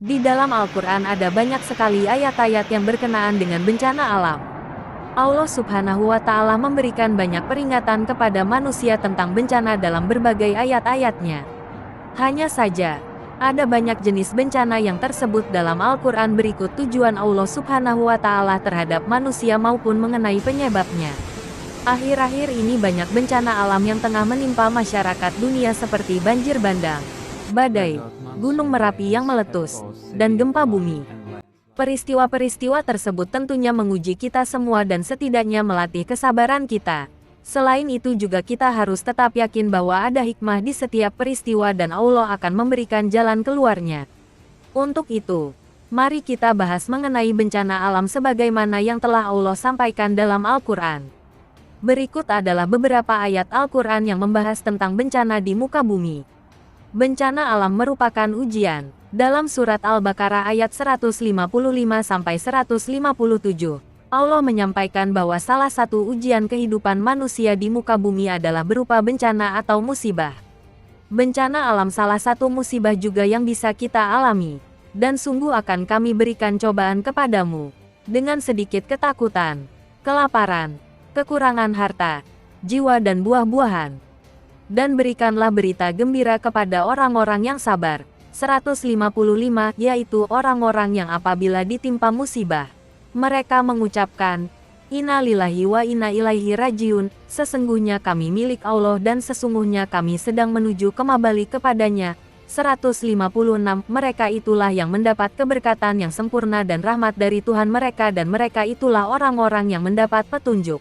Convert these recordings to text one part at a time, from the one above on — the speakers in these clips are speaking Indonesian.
Di dalam Al-Quran ada banyak sekali ayat-ayat yang berkenaan dengan bencana alam. Allah Subhanahu wa Ta'ala memberikan banyak peringatan kepada manusia tentang bencana dalam berbagai ayat-ayatnya. Hanya saja, ada banyak jenis bencana yang tersebut dalam Al-Quran berikut tujuan Allah Subhanahu wa Ta'ala terhadap manusia maupun mengenai penyebabnya. Akhir-akhir ini banyak bencana alam yang tengah menimpa masyarakat dunia seperti banjir bandang, badai, gunung Merapi yang meletus, dan gempa bumi. Peristiwa-peristiwa tersebut tentunya menguji kita semua dan setidaknya melatih kesabaran kita. Selain itu juga kita harus tetap yakin bahwa ada hikmah di setiap peristiwa dan Allah akan memberikan jalan keluarnya. Untuk itu, mari kita bahas mengenai bencana alam sebagaimana yang telah Allah sampaikan dalam Al-Quran. Berikut adalah beberapa ayat Al-Quran yang membahas tentang bencana di muka bumi. Bencana alam merupakan ujian. Dalam surat Al-Baqarah ayat 155-157, Allah menyampaikan bahwa salah satu ujian kehidupan manusia di muka bumi adalah berupa bencana atau musibah. Bencana alam salah satu musibah juga yang bisa kita alami. Dan sungguh akan kami berikan cobaan kepadamu, dengan sedikit ketakutan, kelaparan, kekurangan harta, jiwa dan buah-buahan. Dan berikanlah berita gembira kepada orang-orang yang sabar. 155, yaitu orang-orang yang apabila ditimpa musibah, mereka mengucapkan, Inna lillahi wa inna ilaihi rajiun, sesungguhnya kami milik Allah dan sesungguhnya kami sedang menuju kembali kepadanya. 156, mereka itulah yang mendapat keberkatan yang sempurna dan rahmat dari Tuhan mereka dan mereka itulah orang-orang yang mendapat petunjuk.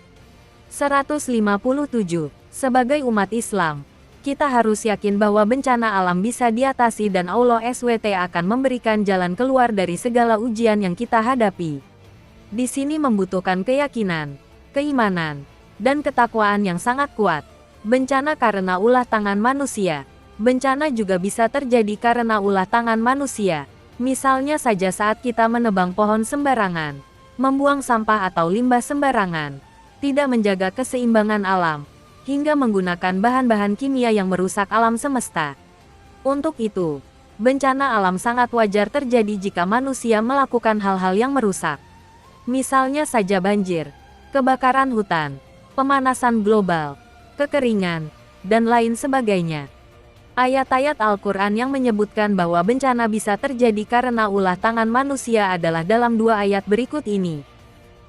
157, sebagai umat Islam, kita harus yakin bahwa bencana alam bisa diatasi dan Allah SWT akan memberikan jalan keluar dari segala ujian yang kita hadapi. Di sini membutuhkan keyakinan, keimanan, dan ketakwaan yang sangat kuat. Bencana karena ulah tangan manusia. Bencana juga bisa terjadi karena ulah tangan manusia. Misalnya saja saat kita menebang pohon sembarangan, membuang sampah atau limbah sembarangan, tidak menjaga keseimbangan alam, hingga menggunakan bahan-bahan kimia yang merusak alam semesta. Untuk itu, bencana alam sangat wajar terjadi jika manusia melakukan hal-hal yang merusak. Misalnya saja banjir, kebakaran hutan, pemanasan global, kekeringan, dan lain sebagainya. Ayat-ayat Al-Quran yang menyebutkan bahwa bencana bisa terjadi karena ulah tangan manusia adalah dalam dua ayat berikut ini.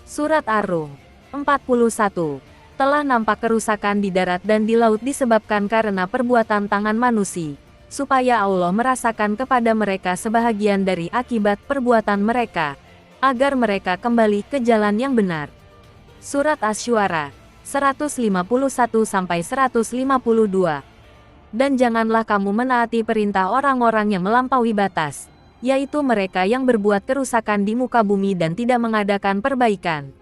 Surat Ar-Rum 41. Telah nampak kerusakan di darat dan di laut disebabkan karena perbuatan tangan manusia, supaya Allah merasakan kepada mereka sebahagian dari akibat perbuatan mereka, agar mereka kembali ke jalan yang benar. Surat Asy-Syu'ara 151-152. Dan janganlah kamu menaati perintah orang-orang yang melampaui batas, yaitu mereka yang berbuat kerusakan di muka bumi dan tidak mengadakan perbaikan.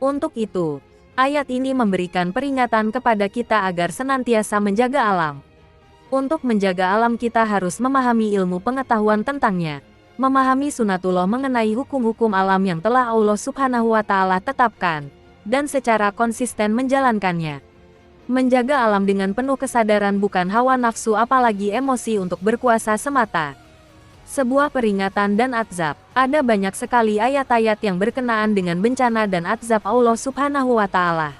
Untuk itu, ayat ini memberikan peringatan kepada kita agar senantiasa menjaga alam. Untuk menjaga alam kita harus memahami ilmu pengetahuan tentangnya, memahami sunatullah mengenai hukum-hukum alam yang telah Allah Subhanahu wa Ta'ala tetapkan, dan secara konsisten menjalankannya. Menjaga alam dengan penuh kesadaran bukan hawa nafsu apalagi emosi untuk berkuasa semata. Sebuah peringatan dan azab. Ada banyak sekali ayat-ayat yang berkenaan dengan bencana dan azab Allah Subhanahu wa Ta'ala.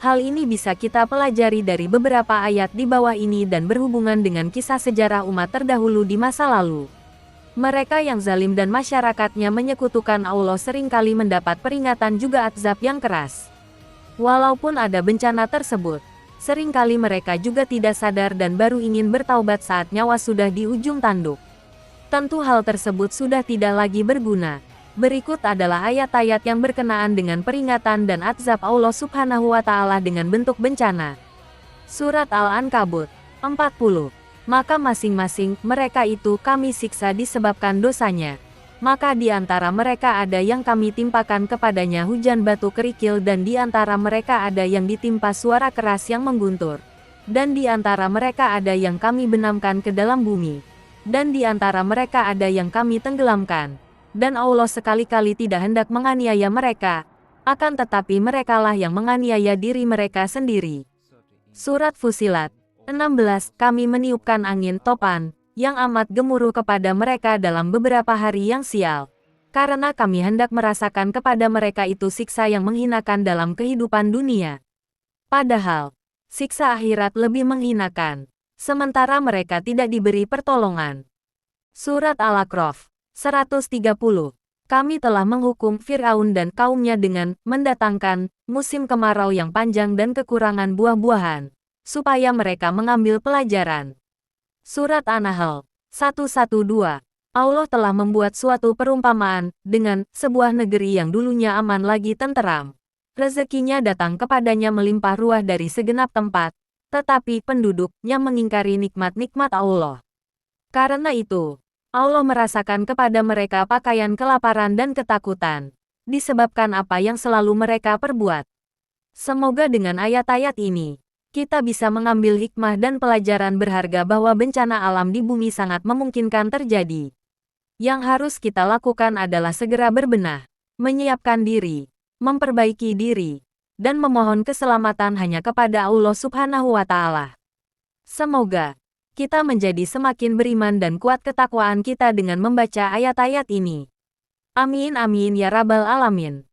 Hal ini bisa kita pelajari dari beberapa ayat di bawah ini dan berhubungan dengan kisah sejarah umat terdahulu di masa lalu. Mereka yang zalim dan masyarakatnya menyekutukan Allah seringkali mendapat peringatan juga azab yang keras. Walaupun ada bencana tersebut, seringkali mereka juga tidak sadar dan baru ingin bertaubat saat nyawa sudah di ujung tanduk. Tentu hal tersebut sudah tidak lagi berguna. Berikut adalah ayat-ayat yang berkenaan dengan peringatan dan azab Allah Subhanahu wa Ta'ala dengan bentuk bencana. Surat Al-Ankabut 40. Maka masing-masing mereka itu kami siksa disebabkan dosanya. Maka di antara mereka ada yang kami timpakan kepadanya hujan batu kerikil dan di antara mereka ada yang ditimpa suara keras yang mengguntur. Dan di antara mereka ada yang kami benamkan ke dalam bumi. Dan di antara mereka ada yang kami tenggelamkan. Dan Allah sekali-kali tidak hendak menganiaya mereka, akan tetapi merekalah yang menganiaya diri mereka sendiri. Surat Fussilat 16. Kami meniupkan angin topan, yang amat gemuruh kepada mereka dalam beberapa hari yang sial. Karena kami hendak merasakan kepada mereka itu siksa yang menghinakan dalam kehidupan dunia. Padahal, siksa akhirat lebih menghinakan, sementara mereka tidak diberi pertolongan. Surat Al-A'raf 130. Kami telah menghukum Fir'aun dan kaumnya dengan mendatangkan musim kemarau yang panjang dan kekurangan buah-buahan, supaya mereka mengambil pelajaran. Surat An-Nahl 112. Allah telah membuat suatu perumpamaan dengan sebuah negeri yang dulunya aman lagi tenteram. Rezekinya datang kepadanya melimpah ruah dari segenap tempat, tetapi penduduknya mengingkari nikmat-nikmat Allah. Karena itu, Allah merasakan kepada mereka pakaian kelaparan dan ketakutan, disebabkan apa yang selalu mereka perbuat. Semoga dengan ayat-ayat ini, kita bisa mengambil hikmah dan pelajaran berharga bahwa bencana alam di bumi sangat memungkinkan terjadi. Yang harus kita lakukan adalah segera berbenah, menyiapkan diri, memperbaiki diri, dan memohon keselamatan hanya kepada Allah Subhanahu wa Ta'ala. Semoga kita menjadi semakin beriman dan kuat ketakwaan kita dengan membaca ayat-ayat ini. Amin amin ya rabbal alamin.